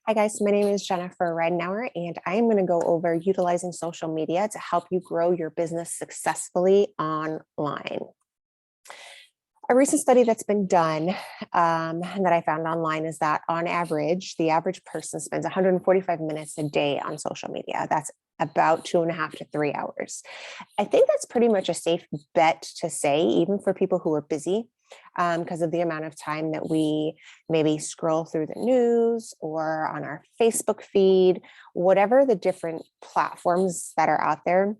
Hi guys, my name is Jennifer Ridenauer, and I am going to go over utilizing social media to help you grow your business successfully online. A recent study that's been done that I found online is that on average, the average person spends 145 minutes a day on social media. That's about 2.5 to 3 hours. I think that's pretty much a safe bet to say, even for people who are busy, because of the amount of time that we maybe scroll through the news or on our Facebook feed, whatever the different platforms that are out there.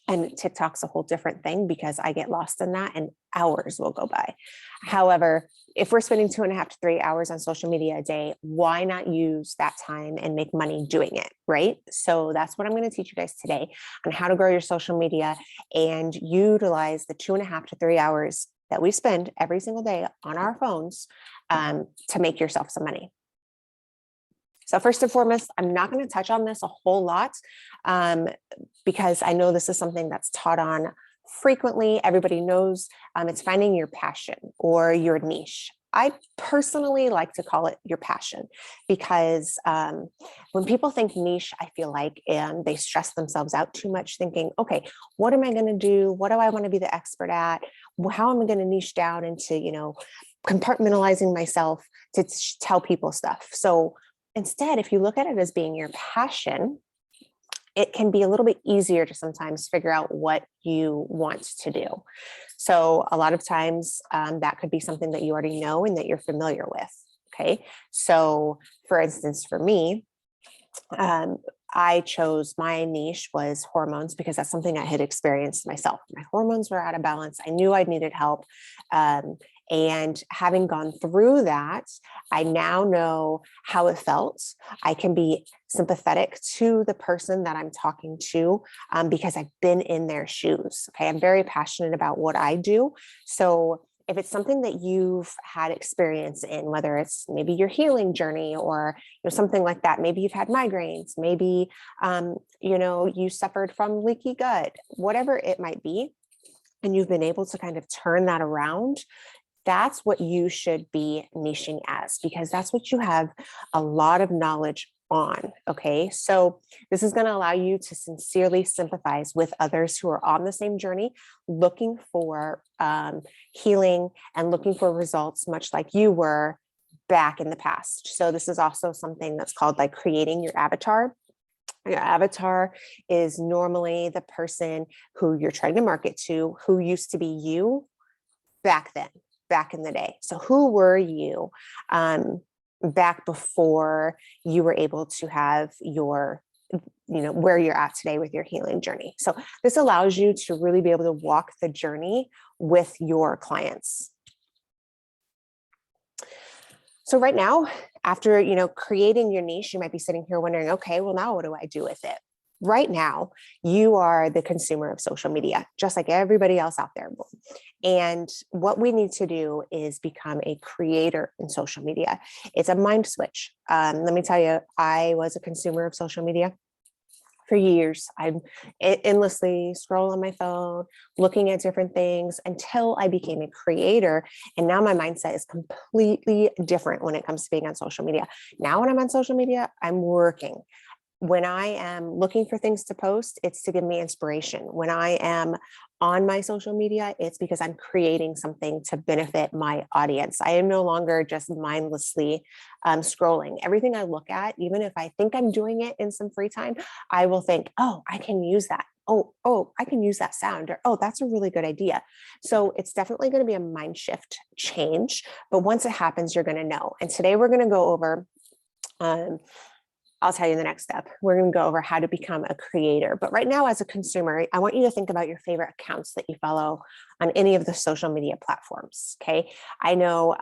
And TikTok's a whole different thing because I get lost in that and hours will go by. However, if we're spending 2.5 to 3 hours on social media a day, why not use that time and make money doing it, right? So that's what I'm going to teach you guys today on how to grow your social media and utilize the 2.5 to 3 hours that we spend every single day on our phones to make yourself some money. So first and foremost, I'm not going to touch on this a whole lot because I know this is something that's taught on frequently. Everybody knows it's finding your passion or your niche. I personally like to call it your passion because when people think niche, I feel like they stress themselves out too much thinking, okay, what am I going to do? What do I want to be the expert at? How am I going to niche down into, compartmentalizing myself to tell people stuff? So instead, if you look at it as being your passion, it can be a little bit easier to sometimes figure out what you want to do. So a lot of times that could be something that you already know and that you're familiar with. Okay. So for instance, for me, I chose my niche was hormones because that's something I had experienced myself. My hormones were out of balance. I knew I needed help. And having gone through that, I now know how it felt. I can be sympathetic to the person that I'm talking to because I've been in their shoes. Okay. I'm very passionate about what I do. So if it's something that you've had experience in, whether it's maybe your healing journey or something like that, maybe you've had migraines, maybe you suffered from leaky gut, whatever it might be, and you've been able to kind of turn that around, that's what you should be niching as, because that's what you have a lot of knowledge on. Okay. So this is going to allow you to sincerely sympathize with others who are on the same journey, looking for healing and looking for results, much like you were back in the past. So this is also something that's called like creating your avatar. Your avatar is normally the person who you're trying to market to, who used to be you back then, back in the day. So who were you back before you were able to have your, where you're at today with your healing journey? So this allows you to really be able to walk the journey with your clients. So right now, after, creating your niche, you might be sitting here wondering, okay, well, now what do I do with it? Right now, you are the consumer of social media, just like everybody else out there. And what we need to do is become a creator in social media. It's a mind switch. Let me tell you, I was a consumer of social media for years. I'm endlessly scrolling on my phone, looking at different things until I became a creator. And now my mindset is completely different when it comes to being on social media. Now, when I'm on social media, I'm working. When I am looking for things to post, it's to give me inspiration. When I am on my social media, it's because I'm creating something to benefit my audience. I am no longer just mindlessly scrolling. Everything I look at, even if I think I'm doing it in some free time, I will think, oh, I can use that. Oh, I can use that sound, or, oh, that's a really good idea. So it's definitely going to be a mind shift change. But once it happens, you're going to know. And today we're going to go over I'll tell you the next step. We're going to go over how to become a creator. But right now, as a consumer, I want you to think about your favorite accounts that you follow on any of the social media platforms. Okay. I know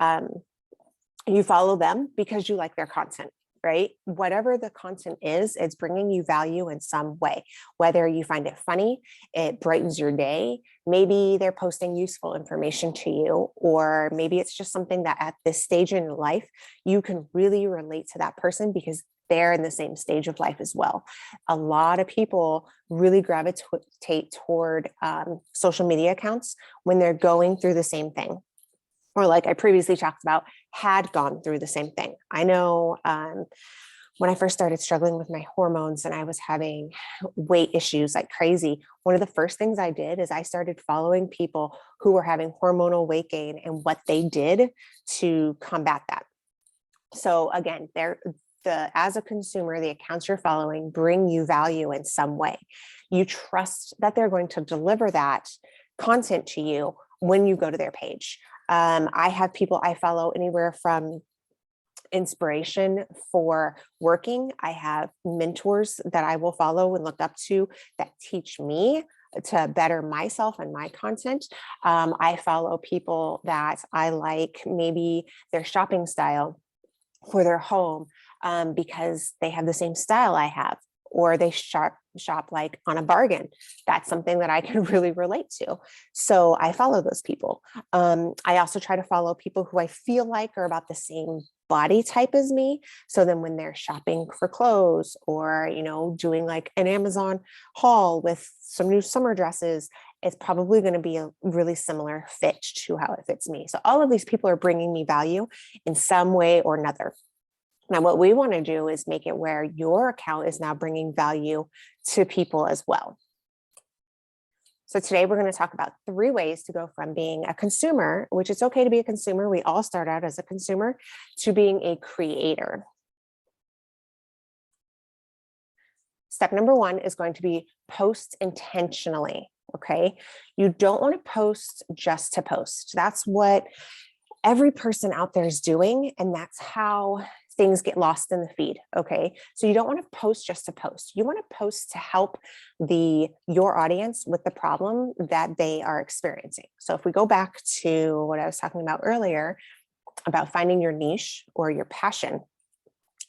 you follow them because you like their content, right? Whatever the content is, it's bringing you value in some way, whether you find it funny, it brightens your day. Maybe they're posting useful information to you, or maybe it's just something that at this stage in life, you can really relate to that person because they're in the same stage of life as well. A lot of people really gravitate toward social media accounts when they're going through the same thing, or like I previously talked about, had gone through the same thing. I know when I first started struggling with my hormones and I was having weight issues like crazy, one of the first things I did is I started following people who were having hormonal weight gain and what they did to combat that. So again, as a consumer, the accounts you're following bring you value in some way. You trust that they're going to deliver that content to you when you go to their page. I have people I follow anywhere from inspiration for working. I have mentors that I will follow and look up to that teach me to better myself and my content. I follow people that I like, maybe their shopping style for their home, because they have the same style I have, or they shop like on a bargain. That's something that I can really relate to. So I follow those people. I also try to follow people who I feel like are about the same body type as me. So then when they're shopping for clothes or, doing like an Amazon haul with some new summer dresses, it's probably going to be a really similar fit to how it fits me. So all of these people are bringing me value in some way or another. Now, what we want to do is make it where your account is now bringing value to people as well. So today we're going to talk about 3 ways to go from being a consumer, which it's okay to be a consumer. We all start out as a consumer, to being a creator. Step number 1 is going to be post intentionally. Okay. You don't want to post just to post. That's what every person out there is doing. And that's how things get lost in the feed. Okay. So you don't want to post just to post. You want to post to help your audience with the problem that they are experiencing. So if we go back to what I was talking about earlier about finding your niche or your passion,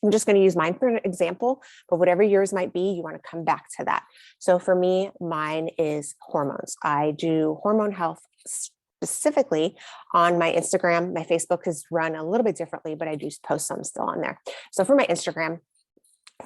I'm just going to use mine for an example, but whatever yours might be, you want to come back to that. So for me, mine is hormones. I do hormone health specifically on my Instagram. My Facebook is run a little bit differently, but I do post some still on there. So for my Instagram,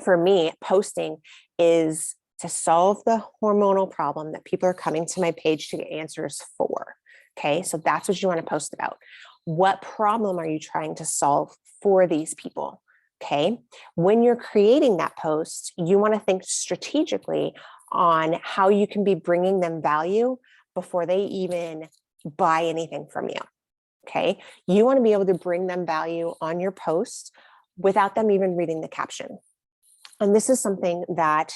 for me, posting is to solve the hormonal problem that people are coming to my page to get answers for. Okay, so that's what you want to post about. What problem are you trying to solve for these people? Okay, when you're creating that post, you want to think strategically on how you can be bringing them value before they even buy anything from you. Okay, you want to be able to bring them value on your post without them even reading the caption. And this is something that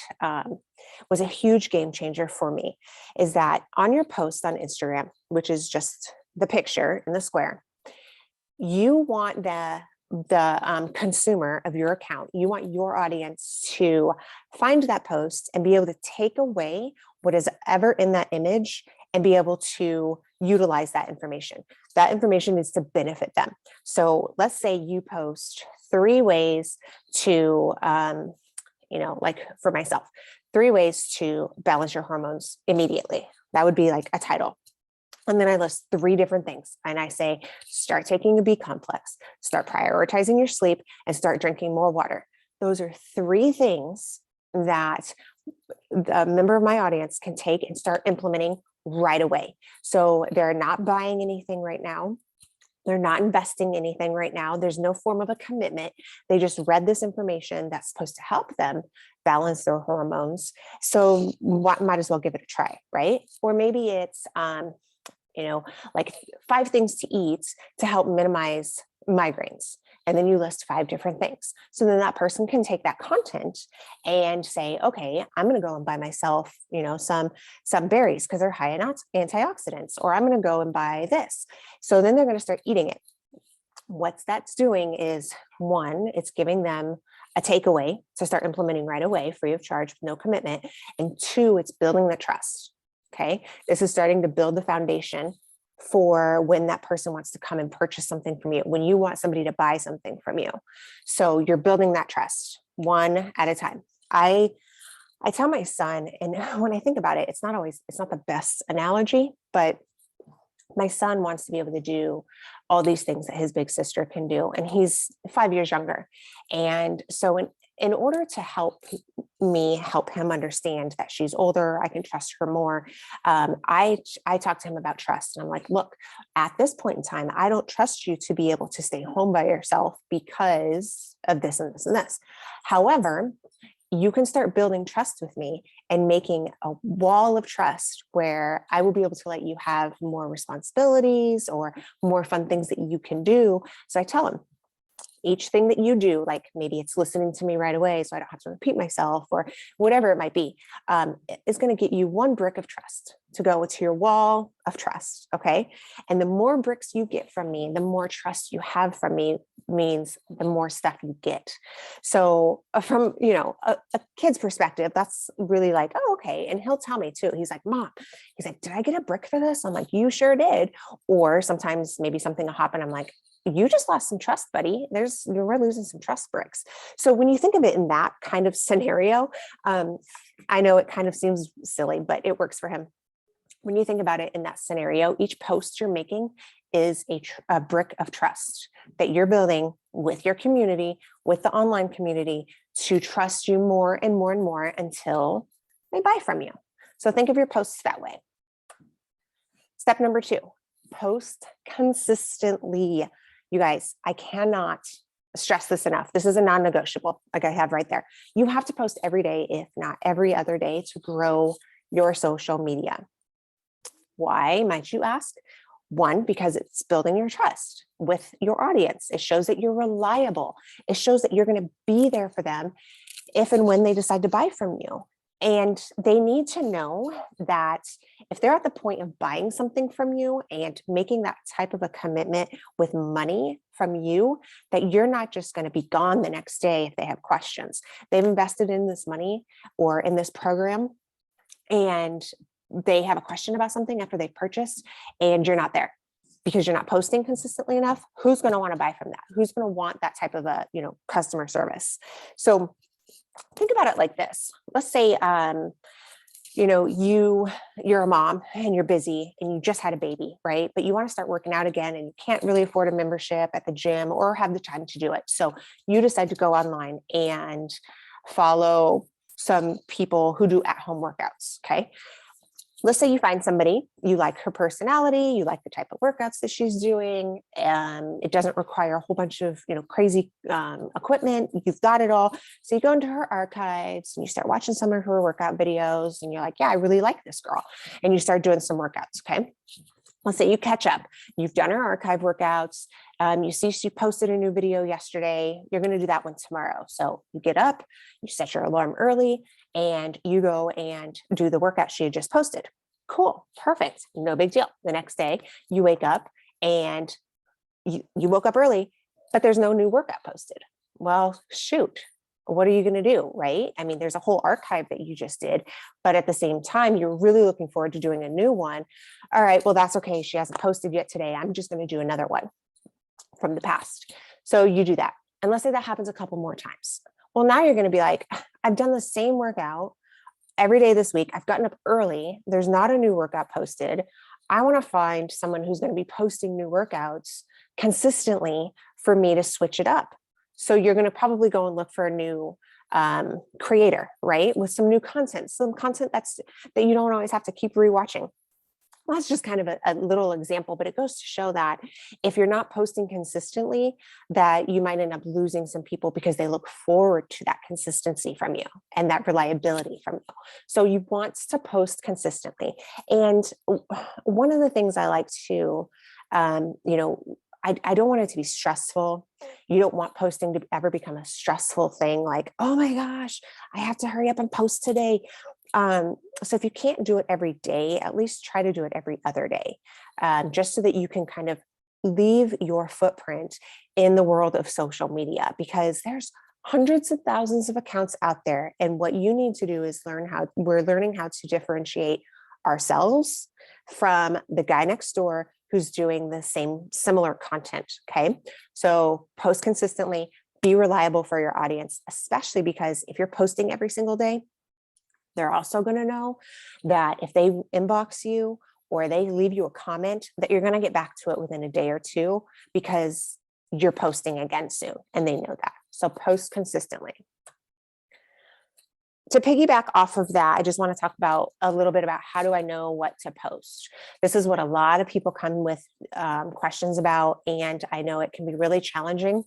was a huge game changer for me, is that on your post on Instagram, which is just the picture in the square, you want the consumer of your account, you want your audience to find that post and be able to take away what is ever in that image and be able to utilize that information. That information needs to benefit them. So let's say you post 3 ways to, like for myself, 3 ways to balance your hormones immediately. That would be like a title. And then I list 3 different things. And I say, start taking a B complex, start prioritizing your sleep, and start drinking more water. Those are 3 things that a member of my audience can take and start implementing right away. So they're not buying anything right now. They're not investing anything right now. There's no form of a commitment. They just read this information that's supposed to help them balance their hormones. So might as well give it a try, right? Or maybe it's, like 5 things to eat to help minimize migraines. And then you list 5 different things. So then that person can take that content and say, okay, I'm going to go and buy myself, some berries because they're high in antioxidants, or I'm going to go and buy this. So then they're going to start eating it. What that's doing is, 1, it's giving them a takeaway to start implementing right away, free of charge, no commitment. And 2, it's building the trust. Okay. This is starting to build the foundation for when that person wants to come and purchase something from you, when you want somebody to buy something from you. So you're building that trust 1 at a time. I tell my son, and when I think about it, it's not the best analogy, but my son wants to be able to do all these things that his big sister can do. And he's 5 years younger. And so in order to help me help him understand that she's older. I can trust her more. I talk to him about trust, and I'm like, look, at this point in time, I don't trust you to be able to stay home by yourself because of this and this and this. However, you can start building trust with me and making a wall of trust where I will be able to let you have more responsibilities or more fun things that you can do. So I tell him, each thing that you do, like maybe it's listening to me right away so I don't have to repeat myself or whatever it might be, is going to get you one brick of trust to go to your wall of trust. Okay. And the more bricks you get from me, the more trust you have from me, means the more stuff you get. So from, a kid's perspective, that's really like, oh, okay. And he'll tell me too. He's like, Mom, he's like, did I get a brick for this? I'm like, you sure did. Or sometimes maybe something will happen. I'm like, you just lost some trust, buddy. We're losing some trust bricks. So when you think of it in that kind of scenario, I know it kind of seems silly, but it works for him. When you think about it in that scenario, each post you're making is a brick of trust that you're building with your community, with the online community, to trust you more and more and more until they buy from you. So think of your posts that way. Step number 2, post consistently. You guys, I cannot stress this enough. This is a non-negotiable, like I have right there. You have to post every day, if not every other day, to grow your social media. Why, might you ask? 1, because it's building your trust with your audience. It shows that you're reliable. It shows that you're going to be there for them if and when they decide to buy from you. And they need to know that if they're at the point of buying something from you and making that type of a commitment with money from you, that you're not just going to be gone the next day if they have questions. They've invested in this money or in this program, and they have a question about something after they've purchased, and you're not there because you're not posting consistently enough. Who's going to want to buy from that? Who's going to want that type of a, customer service? So think about it like this. Let's say, you're a mom and you're busy and you just had a baby, right? But you want to start working out again and you can't really afford a membership at the gym or have the time to do it. So you decide to go online and follow some people who do at-home workouts. Okay. Let's say you find somebody, you like her personality, you like the type of workouts that she's doing, and it doesn't require a whole bunch of, crazy equipment. You've got it all. So you go into her archives and you start watching some of her workout videos and you're like, yeah, I really like this girl. And you start doing some workouts. Okay. Let's say you catch up. You've done her archive workouts. You see she posted a new video yesterday. You're going to do that one tomorrow. So you get up, you set your alarm early, and you go and do the workout she had just posted. Cool. Perfect. No big deal. The next day you wake up and you woke up early, but there's no new workout posted. Well, shoot. What are you going to do? Right? I mean, there's a whole archive that you just did, but at the same time, you're really looking forward to doing a new one. All right, well, that's okay. She hasn't posted yet today. I'm just going to do another one from the past. So you do that. And let's say that happens a couple more times. Well, now you're going to be like, I've done the same workout every day this week. I've gotten up early. There's not a new workout posted. I want to find someone who's going to be posting new workouts consistently for me to switch it up. So you're going to probably go and look for a new creator, right? With some new content, some content that you don't always have to keep rewatching. Well, that's just kind of a little example, but it goes to show that if you're not posting consistently, that you might end up losing some people because they look forward to that consistency from you and that reliability from you. So you want to post consistently. And one of the things I like to, I don't want it to be stressful. You don't want posting to ever become a stressful thing like, oh my gosh, I have to hurry up and post today. So if you can't do it every day, at least try to do it every other day, just so that you can kind of leave your footprint in the world of social media, because there's hundreds of thousands of accounts out there. And what you need to do is we're learning how to differentiate ourselves from the guy next door who's doing the similar content. Okay. So post consistently, be reliable for your audience, especially because if you're posting every single day, they're also going to know that if they inbox you or they leave you a comment, that you're going to get back to it within a day or two because you're posting again soon and they know that. So post consistently. to piggyback off of that, I just want to talk about a little bit about how do I know what to post. This is what a lot of people come with questions about, and I know it can be really challenging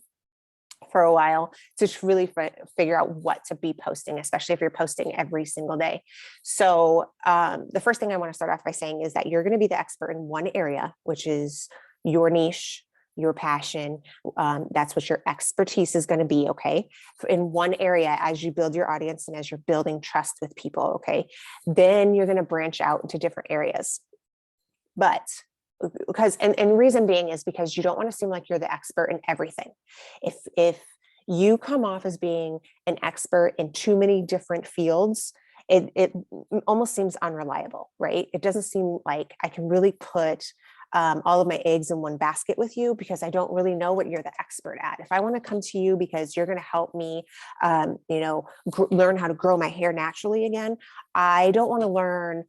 for a while to really figure out what to be posting, especially if you're posting every single day. So the first thing I want to start off by saying is that you're going to be the expert in one area, which is your niche, your passion. That's what your expertise is going to be. Okay. In one area, as you build your audience and as you're building trust with people. Okay. Then you're going to branch out into different areas. But because, and reason being is because you don't want to seem like you're the expert in everything. If you come off as being an expert in too many different fields, it almost seems unreliable, right? It doesn't seem like I can really put all of my eggs in one basket with you, because I don't really know what you're the expert at. If I want to come to you because you're going to help me, learn how to grow my hair naturally again, I don't want to learn,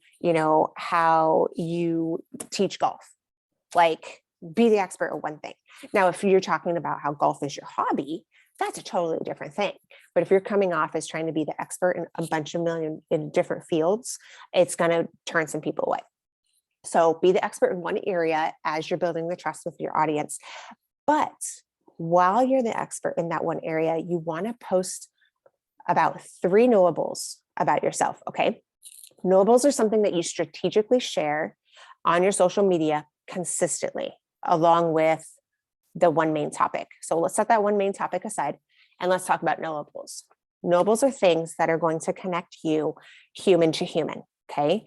how you teach golf. Like, be the expert at one thing. Now, if you're talking about how golf is your hobby, that's a totally different thing. But if you're coming off as trying to be the expert in a bunch of million in different fields, it's going to turn some people away. So be the expert in one area as you're building the trust with your audience. But while you're the expert in that one area, you want to post about 3 knowables about yourself. Okay. Knowables are something that you strategically share on your social media consistently, along with the one main topic. So let's set that one main topic aside and let's talk about knowables. Knowables are things that are going to connect you human to human. Okay.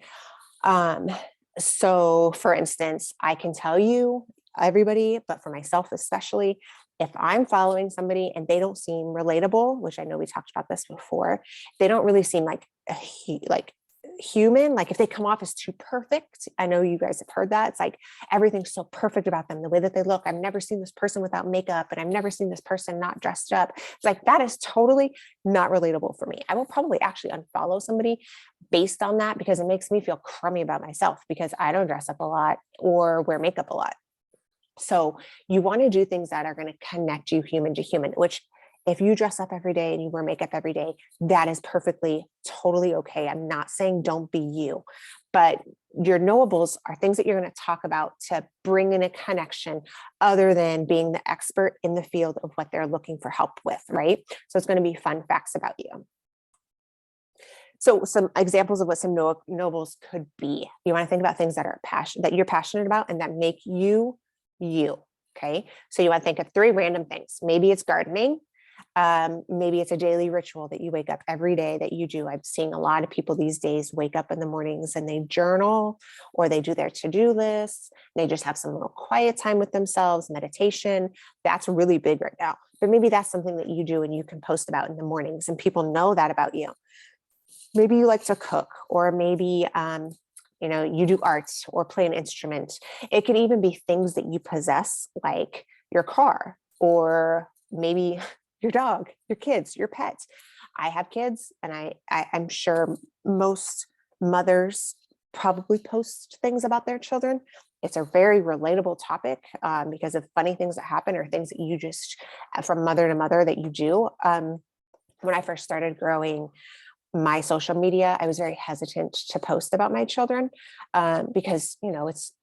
So for instance, I can tell you, everybody, but for myself especially, if I'm following somebody and they don't seem relatable, which I know we talked about this before, they don't really seem like human. Like if they come off as too perfect, I know you guys have heard that. It's like everything's so perfect about them, the way that they look. I've never seen this person without makeup, and I've never seen this person not dressed up. It's like, that is totally not relatable for me. I will probably actually unfollow somebody based on that, because it makes me feel crummy about myself because I don't dress up a lot or wear makeup a lot. So you want to do things that are going to connect you human to human, which, if you dress up every day and you wear makeup every day, that is perfectly, totally okay. I'm not saying don't be you, but your knowables are things that you're going to talk about to bring in a connection other than being the expert in the field of what they're looking for help with, right? So it's going to be fun facts about you. So some examples of what some knowables could be. You want to think about things that are that you're passionate about and that make you, you. Okay. So you want to think of 3 random things. Maybe it's gardening. Maybe it's a daily ritual that you wake up every day that you do. I'm seeing a lot of people these days wake up in the mornings and they journal, or they do their to-do lists. They just have some little quiet time with themselves, meditation. That's really big right now. But maybe that's something that you do and you can post about in the mornings and people know that about you. Maybe you like to cook, or maybe, you do arts or play an instrument. It could even be things that you possess, like your car, or maybe your dog, your kids, your pets. I have kids, and I'm sure most mothers probably post things about their children. It's a very relatable topic because of funny things that happen, or things that you just, from mother to mother, that you do. When I first started growing my social media, I was very hesitant to post about my children because, it's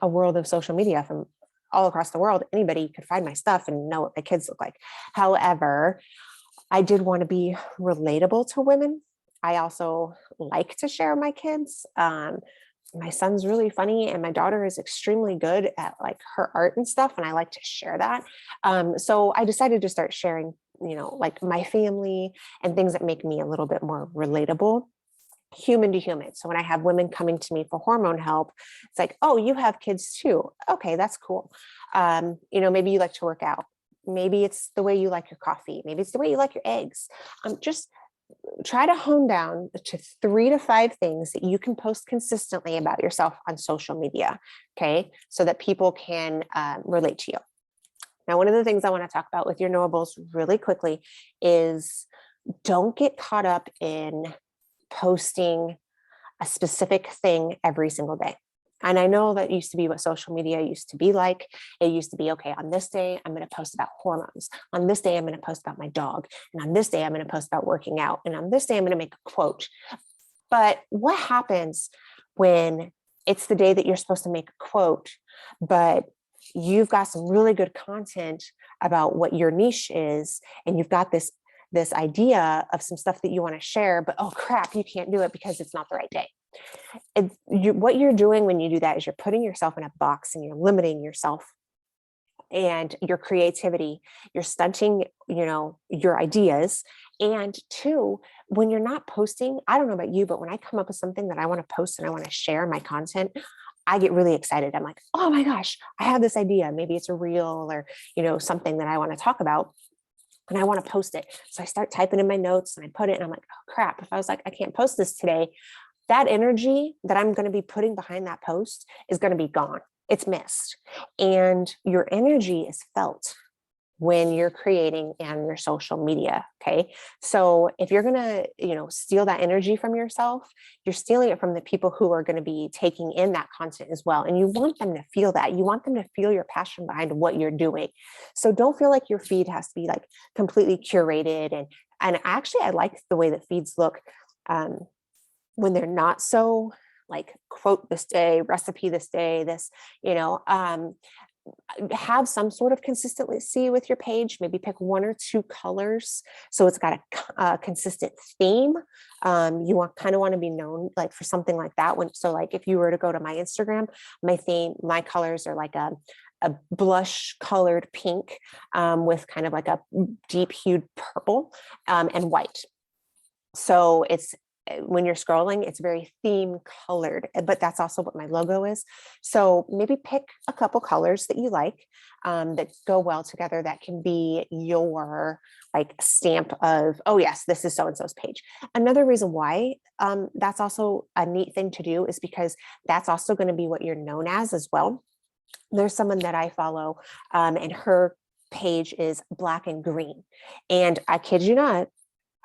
a world of social media from all across the world. Anybody could find my stuff and know what my kids look like. However, I did want to be relatable to women. I also like to share my kids. My son's really funny, and my daughter is extremely good at like her art and stuff, and I like to share that. So I decided to start sharing, like my family and things that make me a little bit more relatable, human to human. So when I have women coming to me for hormone help, it's like, oh, you have kids too. Okay, that's cool. Maybe you like to work out. Maybe it's the way you like your coffee. Maybe it's the way you like your eggs. Just try to hone down to 3 to 5 things that you can post consistently about yourself on social media. Okay. So that people can relate to you. Now, one of the things I want to talk about with your knowables really quickly is, don't get caught up in posting a specific thing every single day. And I know that used to be what social media used to be like. It used to be, okay, on this day, I'm going to post about hormones. On this day, I'm going to post about my dog. And on this day, I'm going to post about working out. And on this day, I'm going to make a quote. But what happens when it's the day that you're supposed to make a quote, but you've got some really good content about what your niche is, and you've got this idea of some stuff that you want to share, but oh crap, you can't do it because it's not the right day. What you're doing when you do that is you're putting yourself in a box and you're limiting yourself and your creativity. You're stunting, your ideas. And two, when you're not posting, I don't know about you, but when I come up with something that I want to post and I want to share my content, I get really excited. I'm like, oh my gosh, I have this idea. Maybe it's a reel or, something that I want to talk about, and I want to post it. So I start typing in my notes and I put it, and I'm like, oh crap, if I was like, I can't post this today, that energy that I'm going to be putting behind that post is going to be gone. It's missed. And your energy is felt when you're creating on your social media. Okay. So if you're going to, steal that energy from yourself, you're stealing it from the people who are going to be taking in that content as well. And you want them to feel that. You want them to feel your passion behind what you're doing. So don't feel like your feed has to be like completely curated. And actually, I like the way that feeds look when they're not so like quote this day, recipe this day, this, have some sort of consistency with your page. Maybe pick one or two colors so it's got a consistent theme. You kind of want to be known like for something like that. So like if you were to go to my Instagram, my colors are like a blush colored pink with kind of like a deep hued purple and white. So when you're scrolling, it's very theme colored, but that's also what my logo is. So maybe pick a couple colors that you like that go well together. That can be your like stamp of, oh yes, this is so-and-so's page. Another reason why that's also a neat thing to do is because that's also going to be what you're known as well. There's someone that I follow and her page is black and green. And I kid you not,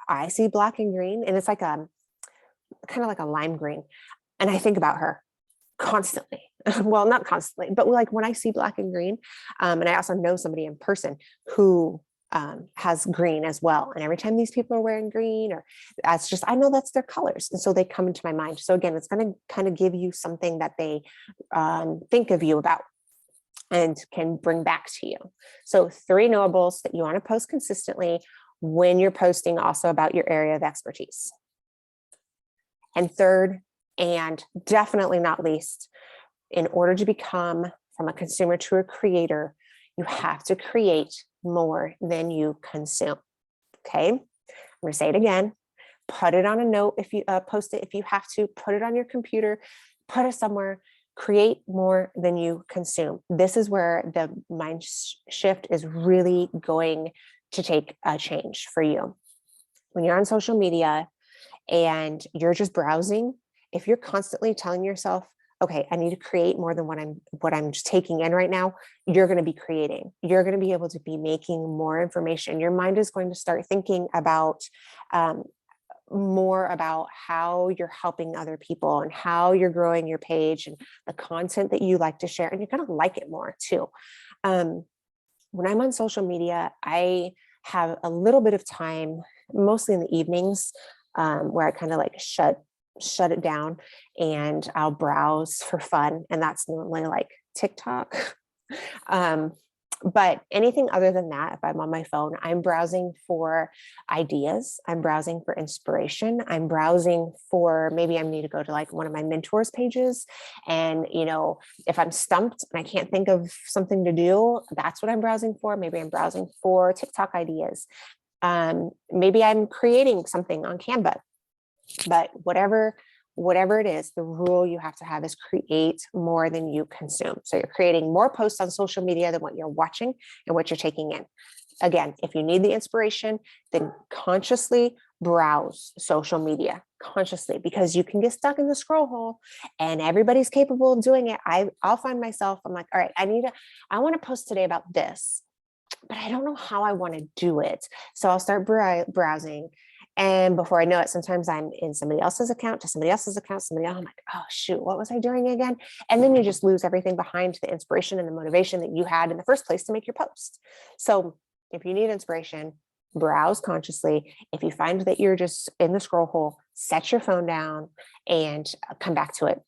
I see black and green and it's like kind of like a lime green. And I think about her constantly. Well, not constantly, but like when I see black and green, and I also know somebody in person who has green as well. And every time these people are wearing green, or that's just, I know that's their colors. And so they come into my mind. So again, it's going to kind of give you something that they think of you about and can bring back to you. So 3 knowables that you want to post consistently when you're posting also about your area of expertise. And third, and definitely not least, in order to become from a consumer to a creator, you have to create more than you consume. Okay, I'm going to say it again. Put it on a note if you post it, if you have to, put it on your computer, put it somewhere. Create more than you consume. This is where the mind shift is really going to take a change for you. When you're on social media and you're just browsing, if you're constantly telling yourself, okay, I need to create more than what I'm just taking in right now, you're going to be creating. You're going to be able to be making more information. Your mind is going to start thinking about more about how you're helping other people and how you're growing your page and the content that you like to share. And you're going to like it more too. When I'm on social media, I have a little bit of time, mostly in the evenings, where I kind of like shut it down and I'll browse for fun. And that's normally like TikTok. But anything other than that, if I'm on my phone, I'm browsing for ideas. I'm browsing for inspiration. I'm browsing for, maybe I need to go to like one of my mentors' pages. And, if I'm stumped and I can't think of something to do, that's what I'm browsing for. Maybe I'm browsing for TikTok ideas. Maybe I'm creating something on Canva, but whatever it is, the rule you have to have is create more than you consume. So you're creating more posts on social media than what you're watching and what you're taking in. Again, if you need the inspiration, then consciously browse social media consciously, because you can get stuck in the scroll hole and everybody's capable of doing it. I'll find myself, I'm like, all right, I want to post today about this, but I don't know how I want to do it. So I'll start browsing And before I know it, sometimes I'm in somebody else's account to somebody else's account, somebody else. I'm like, oh, shoot, what was I doing again? And then you just lose everything behind the inspiration and the motivation that you had in the first place to make your post. So if you need inspiration, browse consciously. If you find that you're just in the scroll hole, set your phone down and come back to it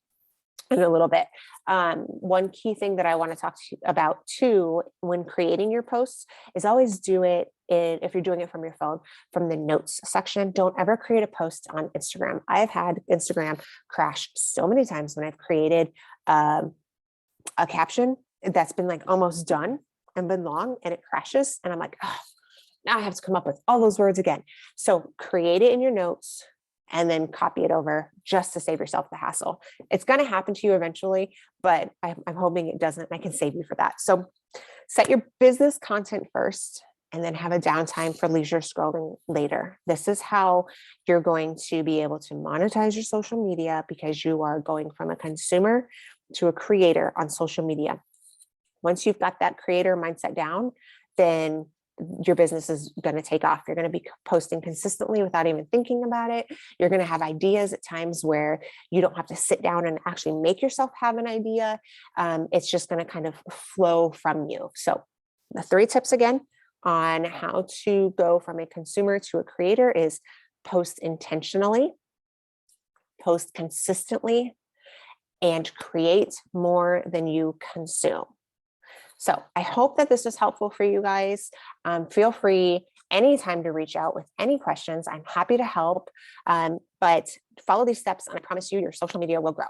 in a little bit. One key thing that I want to talk to you about too, when creating your posts, is always do it if you're doing it from your phone, from the notes section. Don't ever create a post on Instagram. I've had Instagram crash so many times when I've created a caption that's been like almost done and been long and it crashes. And I'm like, oh, now I have to come up with all those words again. So create it in your notes and then copy it over just to save yourself the hassle. It's going to happen to you eventually, but I'm hoping it doesn't. I can save you for that. So set your business content first and then have a downtime for leisure scrolling later. This is how you're going to be able to monetize your social media, because you are going from a consumer to a creator on social media. Once you've got that creator mindset down, then your business is going to take off. You're going to be posting consistently without even thinking about it. You're going to have ideas at times where you don't have to sit down and actually make yourself have an idea. It's just going to kind of flow from you. So the 3 tips again on how to go from a consumer to a creator is post intentionally, post consistently, and create more than you consume. So I hope that this was helpful for you guys. Feel free anytime to reach out with any questions. I'm happy to help, but follow these steps and I promise you your social media will grow.